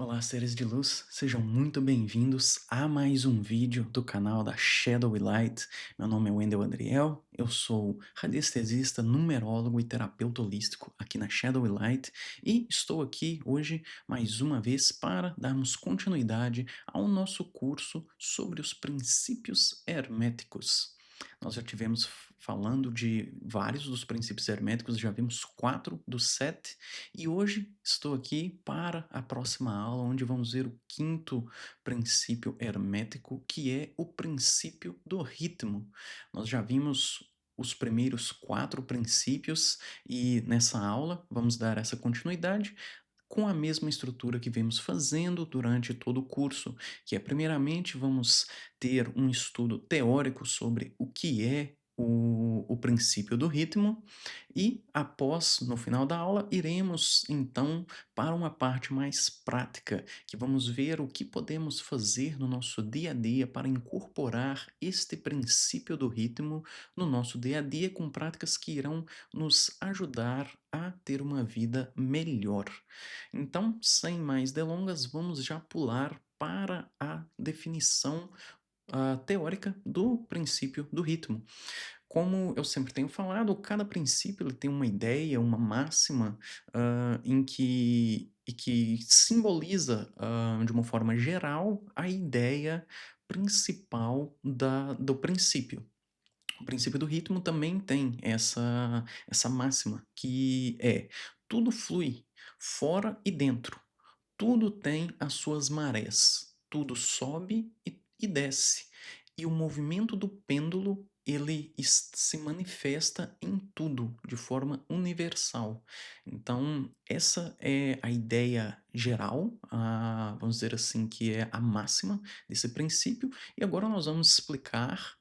Olá, seres de luz, sejam muito bem-vindos a mais um vídeo do canal da Shadow e Light. Meu nome é Wendel Adriel, eu sou radiestesista, numerólogo e terapeuta holístico aqui na Shadow e Light e estou aqui hoje mais uma vez para darmos continuidade ao nosso curso sobre os princípios herméticos. Nós já tivemos falando de vários dos princípios herméticos, já vimos 4 dos 7 e hoje estou aqui para a próxima aula, onde vamos ver o quinto princípio hermético, que é o princípio do ritmo. Nós já vimos os primeiros 4 princípios e nessa aula vamos dar essa continuidade com a mesma estrutura que vemos fazendo durante todo o curso, que é primeiramente vamos ter um estudo teórico sobre o que é o princípio do ritmo e após, no final da aula, iremos então para uma parte mais prática, que vamos ver o que podemos fazer no nosso dia a dia para incorporar este princípio do ritmo no nosso dia a dia com práticas que irão nos ajudar a ter uma vida melhor. Então, sem mais delongas, vamos já pular para a definição teórica do princípio do ritmo. Como eu sempre tenho falado, cada princípio ele tem uma ideia, uma máxima, em que simboliza, de uma forma geral, a ideia principal do princípio. O princípio do ritmo também tem essa máxima, que é: tudo flui, fora e dentro. Tudo tem as suas marés, tudo sobe e desce. E o movimento do pêndulo, ele se manifesta em tudo, de forma universal. Então, essa é a ideia geral, vamos dizer assim, que é a máxima desse princípio. E agora nós vamos explicar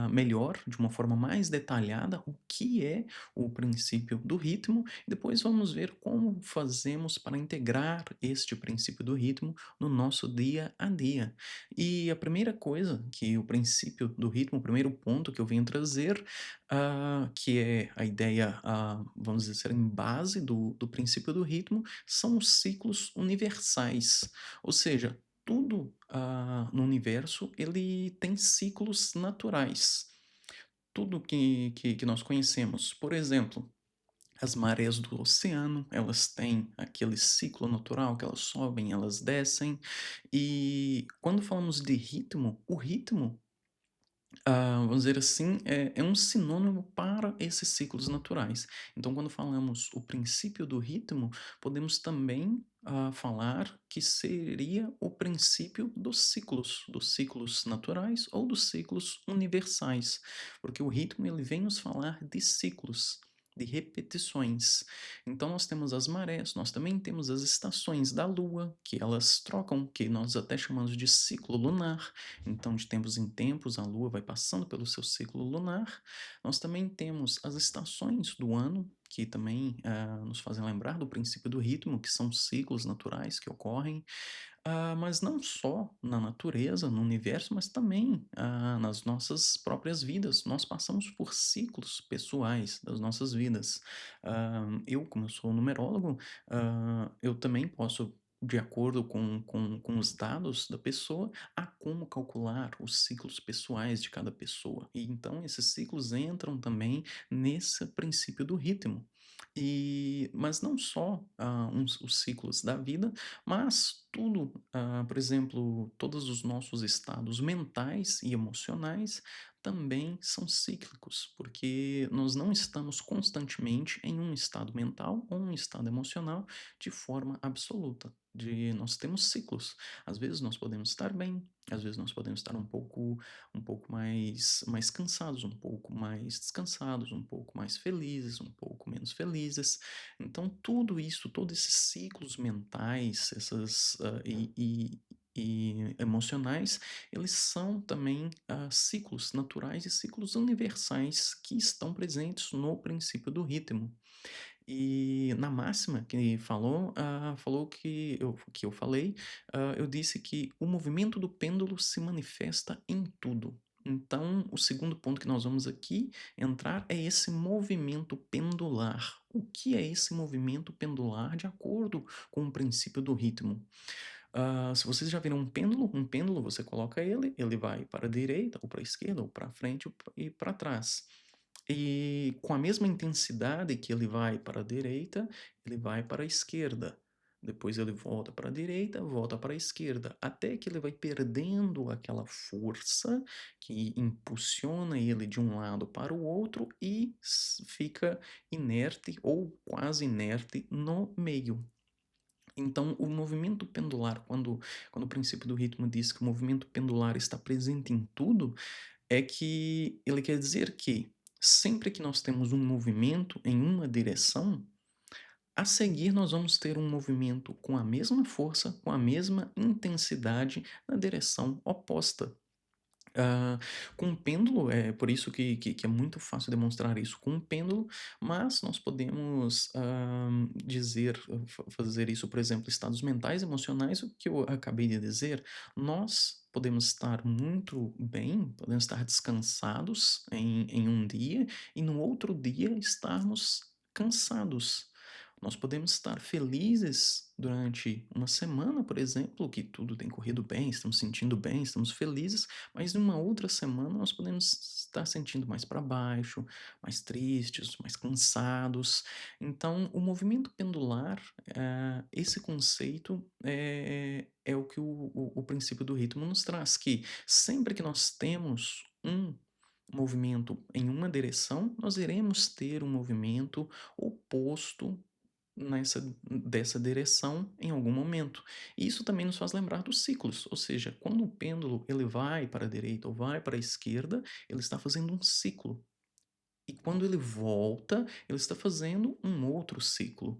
melhor, de uma forma mais detalhada, o que é o princípio do ritmo. Depois vamos ver como fazemos para integrar este princípio do ritmo no nosso dia a dia. E a primeira coisa que o princípio do ritmo, o primeiro ponto que eu venho trazer, que é a ideia, vamos dizer, em base do princípio do ritmo, são os ciclos universais. Ou seja, tudo no universo ele tem ciclos naturais. Tudo que nós conhecemos. Por exemplo, as marés do oceano, elas têm aquele ciclo natural que elas sobem, elas descem. E quando falamos de ritmo, o ritmo, vamos dizer assim, é um sinônimo para esses ciclos naturais. Então, quando falamos o princípio do ritmo, podemos também falar que seria o princípio dos ciclos naturais ou dos ciclos universais, porque o ritmo ele vem nos falar de ciclos, de repetições. Então nós temos as marés, nós também temos as estações da Lua, que elas trocam, que nós até chamamos de ciclo lunar. Então, de tempos em tempos, a Lua vai passando pelo seu ciclo lunar. Nós também temos as estações do ano, que também nos fazem lembrar do princípio do ritmo, que são ciclos naturais que ocorrem, mas não só na natureza, no universo, mas também nas nossas próprias vidas. Nós passamos por ciclos pessoais das nossas vidas. Eu, como eu sou numerólogo, eu também posso, de acordo com os dados da pessoa, a como calcular os ciclos pessoais de cada pessoa. E então esses ciclos entram também nesse princípio do ritmo. Mas não só os ciclos da vida, mas tudo, por exemplo, todos os nossos estados mentais e emocionais também são cíclicos, porque nós não estamos constantemente em um estado mental ou um estado emocional de forma absoluta. Nós temos ciclos. Às vezes nós podemos estar bem, às vezes nós podemos estar um pouco mais cansados, um pouco mais descansados, um pouco mais felizes, um pouco menos felizes. Então, tudo isso, todos esses ciclos mentais, e emocionais, eles são também ciclos naturais e ciclos universais que estão presentes no princípio do ritmo. E na máxima que falou que eu falei, eu disse que o movimento do pêndulo se manifesta em tudo. Então, o segundo ponto que nós vamos aqui entrar é esse movimento pendular. O que é esse movimento pendular de acordo com o princípio do ritmo? Se vocês já viram um pêndulo você coloca ele, ele vai para a direita ou para a esquerda ou para frente ou e para trás. E com a mesma intensidade que ele vai para a direita, ele vai para a esquerda. Depois ele volta para a direita, volta para a esquerda, até que ele vai perdendo aquela força que impulsiona ele de um lado para o outro e fica inerte ou quase inerte no meio. Então, o movimento pendular, quando o princípio do ritmo diz que o movimento pendular está presente em tudo, é que ele quer dizer que sempre que nós temos um movimento em uma direção, a seguir nós vamos ter um movimento com a mesma força, com a mesma intensidade na direção oposta. Ah, com um pêndulo, é por isso que é muito fácil demonstrar isso com um pêndulo, mas nós podemos, dizer fazer isso, por exemplo, estados mentais, emocionais, o que eu acabei de dizer, nós podemos estar muito bem, podemos estar descansados em um dia e no outro dia estarmos cansados. Nós podemos estar felizes durante uma semana, por exemplo, que tudo tem corrido bem, estamos sentindo bem, estamos felizes, mas em uma outra semana nós podemos estar sentindo mais para baixo, mais tristes, mais cansados. Então, o movimento pendular, esse conceito é o que o princípio do ritmo nos traz, que sempre que nós temos um movimento em uma direção, nós iremos ter um movimento oposto dessa direção em algum momento. E isso também nos faz lembrar dos ciclos, ou seja, quando o pêndulo ele vai para a direita ou vai para a esquerda, ele está fazendo um ciclo. E quando ele volta, ele está fazendo um outro ciclo.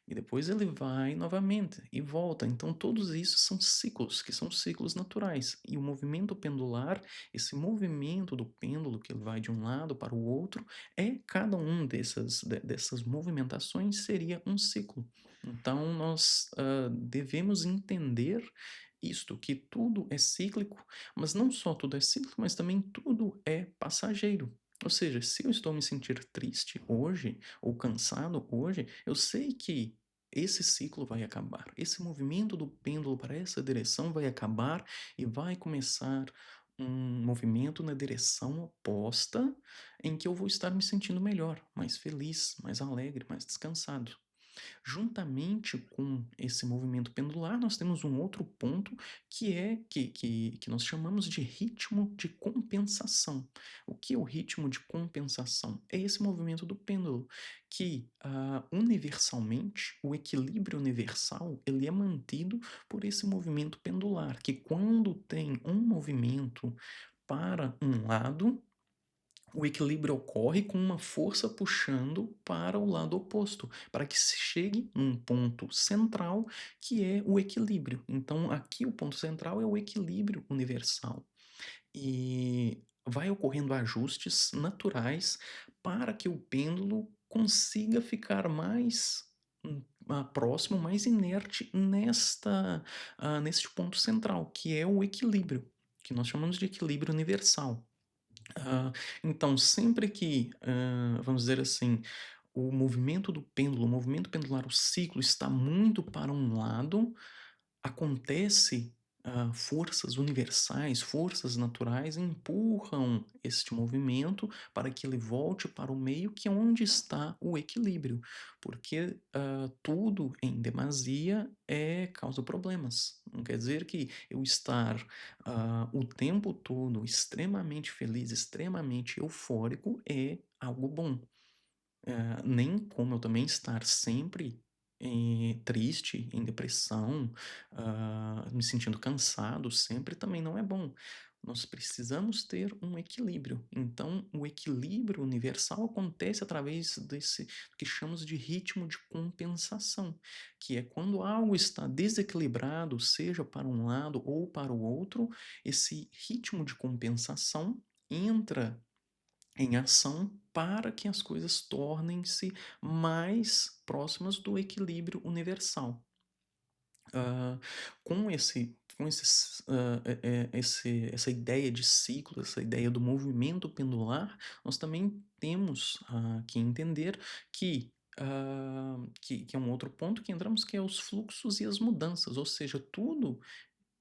E depois ele vai novamente e volta. Então, todos isso são ciclos, que são ciclos naturais. E o movimento pendular, esse movimento do pêndulo que ele vai de um lado para o outro, cada um dessas movimentações seria um ciclo. Então, nós devemos entender isto, que tudo é cíclico, mas não só tudo é cíclico, mas também tudo é passageiro. Ou seja, se eu estou me sentir triste hoje ou cansado hoje, eu sei que esse ciclo vai acabar. Esse movimento do pêndulo para essa direção vai acabar e vai começar um movimento na direção oposta em que eu vou estar me sentindo melhor, mais feliz, mais alegre, mais descansado. Juntamente com esse movimento pendular, nós temos um outro ponto que nós chamamos de ritmo de compensação. O que é o ritmo de compensação? É esse movimento do pêndulo, que universalmente, o equilíbrio universal, ele é mantido por esse movimento pendular, que quando tem um movimento para um lado, o equilíbrio ocorre com uma força puxando para o lado oposto, para que se chegue num ponto central que é o equilíbrio. Então, aqui o ponto central é o equilíbrio universal. E vai ocorrendo ajustes naturais para que o pêndulo consiga ficar mais próximo, mais inerte neste ponto central, que é o equilíbrio, que nós chamamos de equilíbrio universal. Ah, então, sempre que, vamos dizer assim, o movimento pendular, o ciclo está muito para um lado, acontece, forças universais, forças naturais empurram este movimento para que ele volte para o meio, que é onde está o equilíbrio, porque, tudo em demasia causa problemas. Não quer dizer que eu estar, o tempo todo extremamente feliz, extremamente eufórico é algo bom. Nem como eu também estar sempre, triste, em depressão, me sentindo cansado sempre também não é bom. Nós precisamos ter um equilíbrio. Então, o equilíbrio universal acontece através desse que chamamos de ritmo de compensação, que é quando algo está desequilibrado, seja para um lado ou para o outro, esse ritmo de compensação entra em ação para que as coisas tornem-se mais próximas do equilíbrio universal. Ah, com esses, essa ideia de ciclo, essa ideia do movimento pendular, nós também temos que entender que que é um outro ponto que entramos, que é os fluxos e as mudanças, ou seja, tudo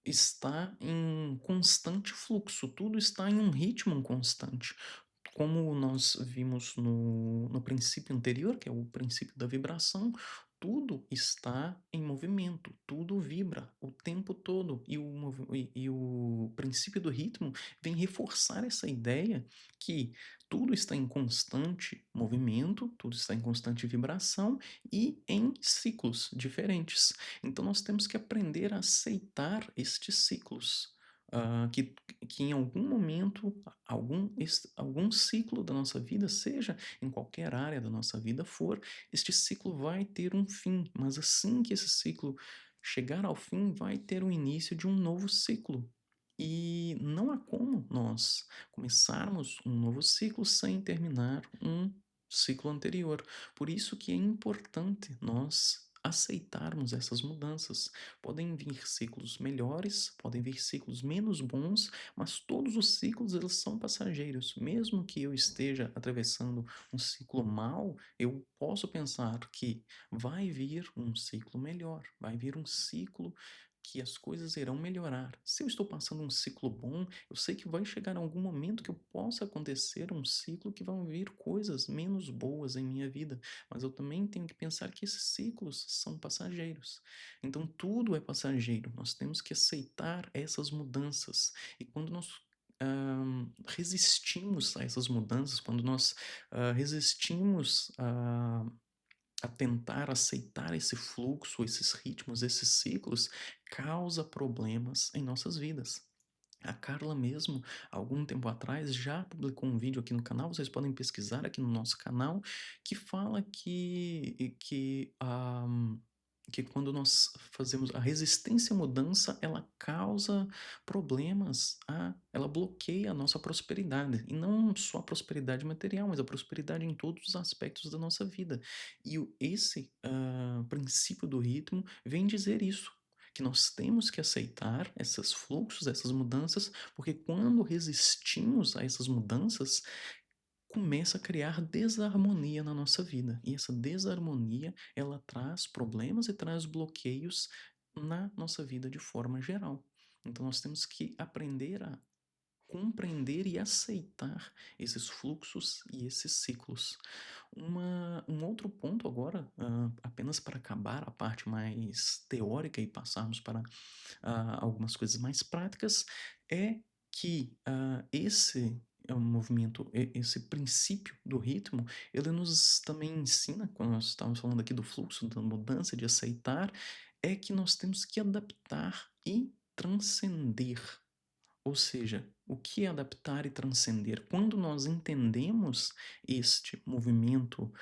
está em constante fluxo, tudo está em um ritmo constante. Como nós vimos no princípio anterior, que é o princípio da vibração, tudo está em movimento, tudo vibra o tempo todo. E o princípio do ritmo vem reforçar essa ideia que tudo está em constante movimento, tudo está em constante vibração e em ciclos diferentes. Então nós temos que aprender a aceitar estes ciclos. Que em algum momento, algum ciclo da nossa vida, seja em qualquer área da nossa vida for, este ciclo vai ter um fim, mas assim que esse ciclo chegar ao fim, vai ter o início de um novo ciclo. E não há como nós começarmos um novo ciclo sem terminar um ciclo anterior. Por isso que é importante nós aceitarmos essas mudanças. Podem vir ciclos melhores, podem vir ciclos menos bons, mas todos os ciclos eles são passageiros. Mesmo que eu esteja atravessando um ciclo mau, eu posso pensar que vai vir um ciclo melhor, vai vir um ciclo que as coisas irão melhorar. Se eu estou passando um ciclo bom, eu sei que vai chegar algum momento que eu possa acontecer um ciclo que vão vir coisas menos boas em minha vida, mas eu também tenho que pensar que esses ciclos são passageiros. Então tudo é passageiro. Nós temos que aceitar essas mudanças. E quando nós resistimos a essas mudanças, quando nós resistimos a tentar aceitar esse fluxo, esses ritmos, esses ciclos, causa problemas em nossas vidas. A Carla mesmo, algum tempo atrás, já publicou um vídeo aqui no canal, vocês podem pesquisar aqui no nosso canal, que fala que quando nós fazemos a resistência à mudança, ela causa problemas, ela bloqueia a nossa prosperidade. E não só a prosperidade material, mas a prosperidade em todos os aspectos da nossa vida. E esse princípio do ritmo vem dizer isso, que nós temos que aceitar esses fluxos, essas mudanças, porque quando resistimos a essas mudanças, começa a criar desarmonia na nossa vida. E essa desarmonia, ela traz problemas e traz bloqueios na nossa vida de forma geral. Então nós temos que aprender a compreender e aceitar esses fluxos e esses ciclos. Um outro ponto agora, apenas para acabar a parte mais teórica e passarmos para algumas coisas mais práticas, é que esse é um movimento, esse princípio do ritmo, ele nos também ensina, quando nós estamos falando aqui do fluxo, da mudança, de aceitar, é que nós temos que adaptar e transcender. Ou seja, o que é adaptar e transcender? Quando nós entendemos este movimento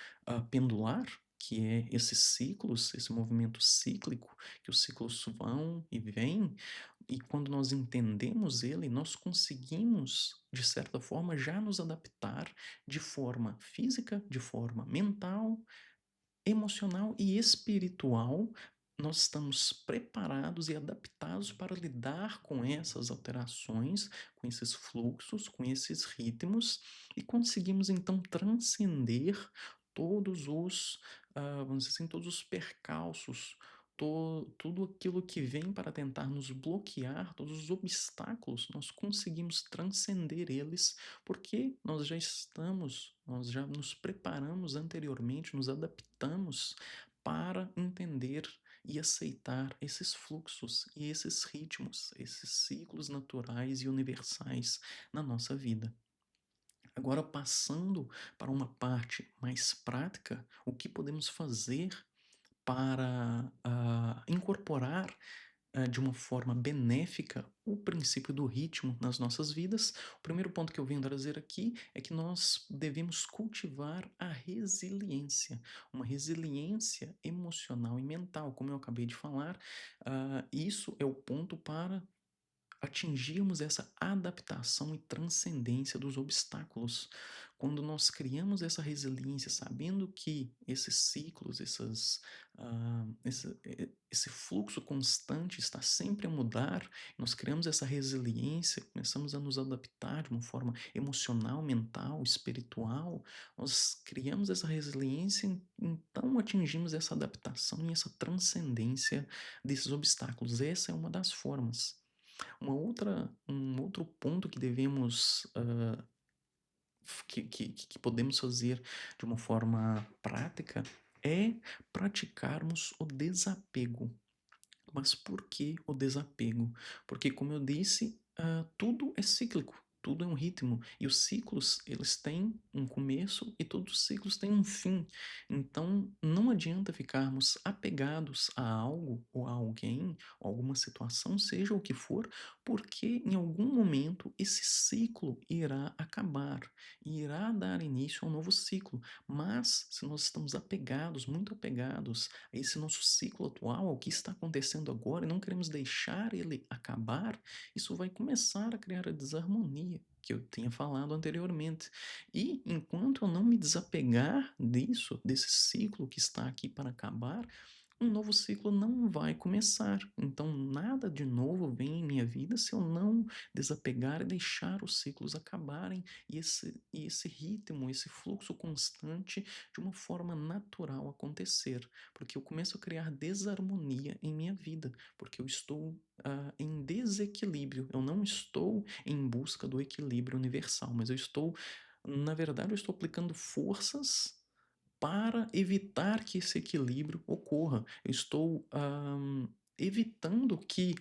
pendular, que é esses ciclos, esse movimento cíclico, que os ciclos vão e vêm, e quando nós entendemos ele, nós conseguimos, de certa forma, já nos adaptar de forma física, de forma mental, emocional e espiritual, nós estamos preparados e adaptados para lidar com essas alterações, com esses fluxos, com esses ritmos e conseguimos então transcender todos os, vamos dizer assim, todos os percalços, tudo aquilo que vem para tentar nos bloquear, todos os obstáculos, nós conseguimos transcender eles porque nós já nos preparamos anteriormente, nos adaptamos para entender e aceitar esses fluxos e esses ritmos, esses ciclos naturais e universais na nossa vida. Agora, passando para uma parte mais prática, o que podemos fazer para incorporar de uma forma benéfica o princípio do ritmo nas nossas vidas? O primeiro ponto que eu venho trazer aqui é que nós devemos cultivar a resiliência, uma resiliência emocional e mental, como eu acabei de falar. Isso é o ponto para atingirmos essa adaptação e transcendência dos obstáculos. quando nós criamos essa resiliência, sabendo que esses ciclos, esse fluxo constante está sempre a mudar, nós criamos essa resiliência, começamos a nos adaptar de uma forma emocional, mental, espiritual, nós criamos essa resiliência, então atingimos essa adaptação e essa transcendência desses obstáculos. Essa é uma das formas. Um outro ponto que devemos, que podemos fazer de uma forma prática é praticarmos o desapego. Mas por que o desapego? Porque, como eu disse, tudo é cíclico, tudo é um ritmo. E os ciclos, eles têm um começo e todos os ciclos têm um fim. Então, não adianta ficarmos apegados a algo ou a alguém, ou alguma situação, seja o que for, porque em algum momento esse ciclo irá acabar e irá dar início a um novo ciclo. Mas, se nós estamos apegados, muito apegados a esse nosso ciclo atual, ao que está acontecendo agora, e não queremos deixar ele acabar, isso vai começar a criar a desarmonia que eu tinha falado anteriormente. E enquanto eu não me desapegar disso, desse ciclo que está aqui para acabar, um novo ciclo não vai começar. Então, nada de novo vem em minha vida se eu não desapegar e deixar os ciclos acabarem e esse ritmo, esse fluxo constante de uma forma natural acontecer. Porque eu começo a criar desarmonia em minha vida, porque eu estou em desequilíbrio. Eu não estou em busca do equilíbrio universal, mas na verdade, eu estou aplicando forças para evitar que esse equilíbrio ocorra. Eu estou evitando que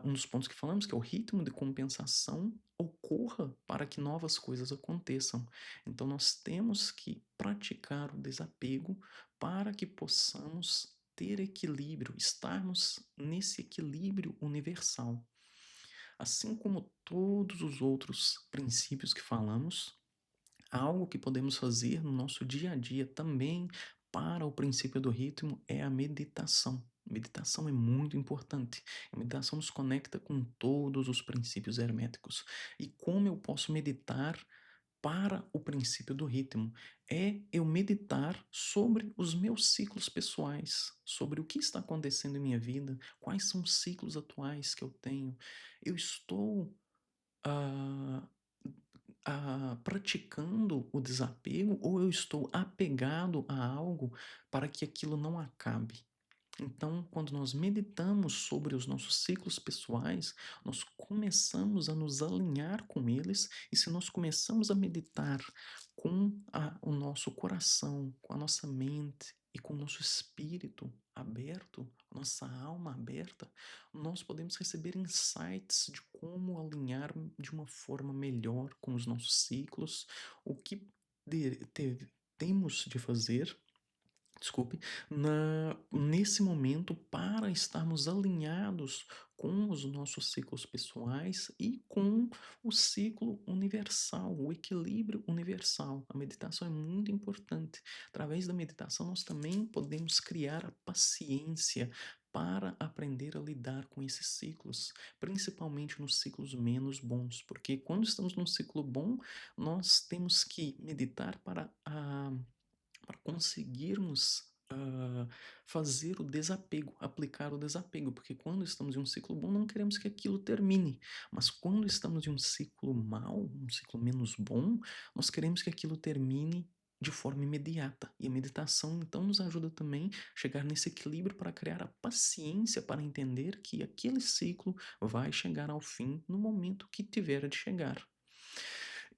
um dos pontos que falamos, que é o ritmo de compensação, ocorra para que novas coisas aconteçam. Então, nós temos que praticar o desapego para que possamos ter equilíbrio, estarmos nesse equilíbrio universal. Assim como todos os outros princípios que falamos, algo que podemos fazer no nosso dia a dia também para o princípio do ritmo é a meditação. Meditação é muito importante. A meditação nos conecta com todos os princípios herméticos. E como eu posso meditar para o princípio do ritmo? É eu meditar sobre os meus ciclos pessoais, sobre o que está acontecendo em minha vida, quais são os ciclos atuais que eu tenho. Eu estou ah, praticando o desapego ou eu estou apegado a algo para que aquilo não acabe? Então, quando nós meditamos sobre os nossos ciclos pessoais, nós começamos a nos alinhar com eles, e se nós começamos a meditar com o nosso coração, com a nossa mente e com o nosso espírito aberto, nossa alma aberta, nós podemos receber insights de como alinhar de uma forma melhor com os nossos ciclos, o que temos de fazer, desculpe, nesse momento para estarmos alinhados com os nossos ciclos pessoais e com o ciclo universal, o equilíbrio universal. A meditação é muito importante. Através da meditação, nós também podemos criar a paciência para aprender a lidar com esses ciclos, principalmente nos ciclos menos bons, porque quando estamos num ciclo bom, nós temos que meditar para conseguirmos fazer o desapego, aplicar o desapego, porque quando estamos em um ciclo bom, não queremos que aquilo termine, mas quando estamos em um ciclo mau, um ciclo menos bom, nós queremos que aquilo termine de forma imediata. E a meditação, então, nos ajuda também a chegar nesse equilíbrio para criar a paciência para entender que aquele ciclo vai chegar ao fim no momento que tiver de chegar.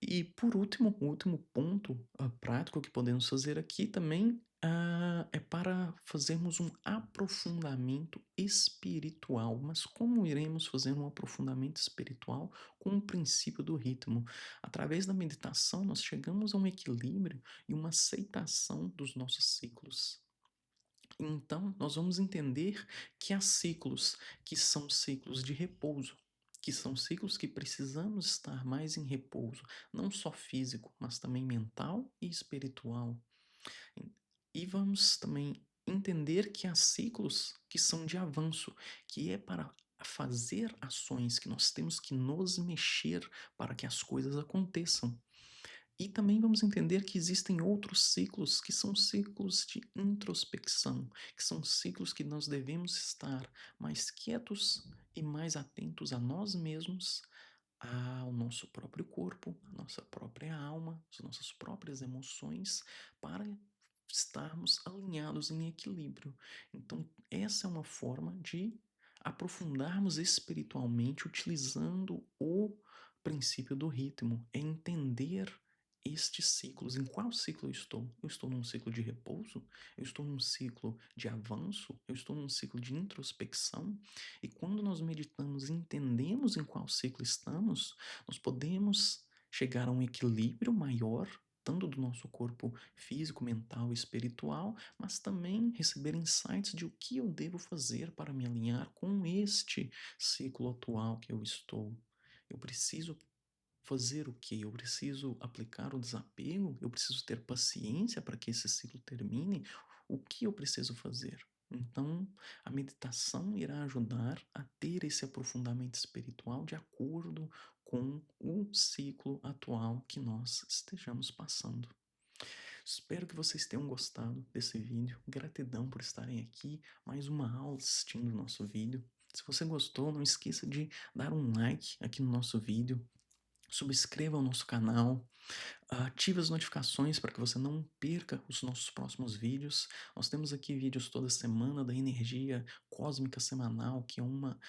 E por último, o último ponto, prático que podemos fazer aqui também, é para fazermos um aprofundamento espiritual. Mas como iremos fazer um aprofundamento espiritual com o princípio do ritmo? Através da meditação, nós chegamos a um equilíbrio e uma aceitação dos nossos ciclos. Então, nós vamos entender que há ciclos que são ciclos de repouso, que são ciclos que precisamos estar mais em repouso, não só físico, mas também mental e espiritual. E vamos também entender que há ciclos que são de avanço, que é para fazer ações que nós temos que nos mexer para que as coisas aconteçam. E também vamos entender que existem outros ciclos que são ciclos de introspecção, que são ciclos que nós devemos estar mais quietos e mais atentos a nós mesmos, ao nosso próprio corpo, à nossa própria alma, às nossas próprias emoções, para estarmos alinhados em equilíbrio. Então, essa é uma forma de aprofundarmos espiritualmente utilizando o princípio do ritmo, é entender estes ciclos. Em qual ciclo eu estou? Eu estou num ciclo de repouso? Eu estou num ciclo de avanço? Eu estou num ciclo de introspecção? E quando nós meditamos e entendemos em qual ciclo estamos, nós podemos chegar a um equilíbrio maior, tanto do nosso corpo físico, mental e espiritual, mas também receber insights de o que eu devo fazer para me alinhar com este ciclo atual que eu estou. Eu preciso fazer o quê? Eu preciso aplicar o desapego? Eu preciso ter paciência para que esse ciclo termine? O que eu preciso fazer? Então, a meditação irá ajudar a ter esse aprofundamento espiritual de acordo com o ciclo atual que nós estejamos passando. Espero que vocês tenham gostado desse vídeo. Gratidão por estarem aqui. Mais uma aula assistindo o nosso vídeo. Se você gostou, não esqueça de dar um like aqui no nosso vídeo. Subscreva o nosso canal, ative as notificações para que você não perca os nossos próximos vídeos. Nós temos aqui vídeos toda semana da energia cósmica semanal, que é uma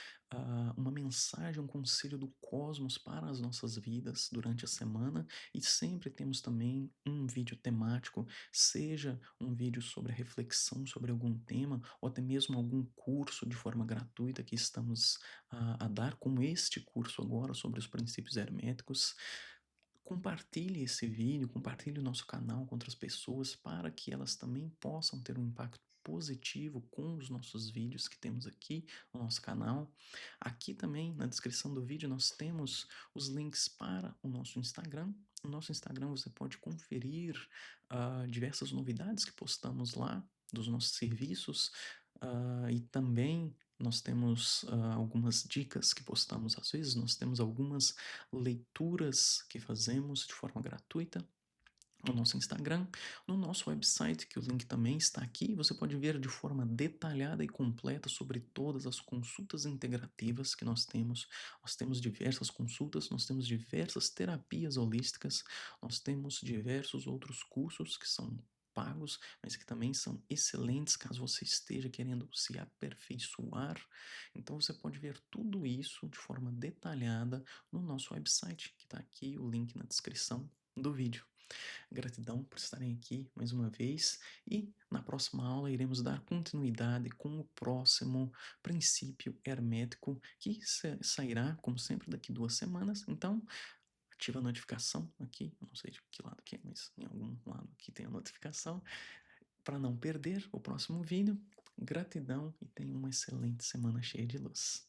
mensagem, um conselho do cosmos para as nossas vidas durante a semana. E sempre temos também um vídeo temático, seja um vídeo sobre a reflexão sobre algum tema, ou até mesmo algum curso de forma gratuita que estamos a dar, como este curso agora sobre os princípios herméticos. Compartilhe esse vídeo, compartilhe o nosso canal com outras pessoas para que elas também possam ter um impacto positivo com os nossos vídeos que temos aqui no nosso canal. Aqui também na descrição do vídeo nós temos os links para o nosso Instagram. No nosso Instagram você pode conferir diversas novidades que postamos lá dos nossos serviços, e também nós temos algumas dicas que postamos às vezes, nós temos algumas leituras que fazemos de forma gratuita no nosso Instagram, no nosso website, que o link também está aqui. Você pode ver de forma detalhada e completa sobre todas as consultas integrativas que nós temos. Nós temos diversas consultas, nós temos diversas terapias holísticas, nós temos diversos outros cursos que são pagos, mas que também são excelentes caso você esteja querendo se aperfeiçoar. Então você pode ver tudo isso de forma detalhada no nosso website, que está aqui o link na descrição do vídeo. Gratidão por estarem aqui mais uma vez e na próxima aula iremos dar continuidade com o próximo princípio hermético que sairá, como sempre, daqui 2 semanas. Então, ativa a notificação aqui, eu não sei de que lado que é, mas em algum lado aqui tem a notificação para não perder o próximo vídeo. Gratidão e tenha uma excelente semana cheia de luz.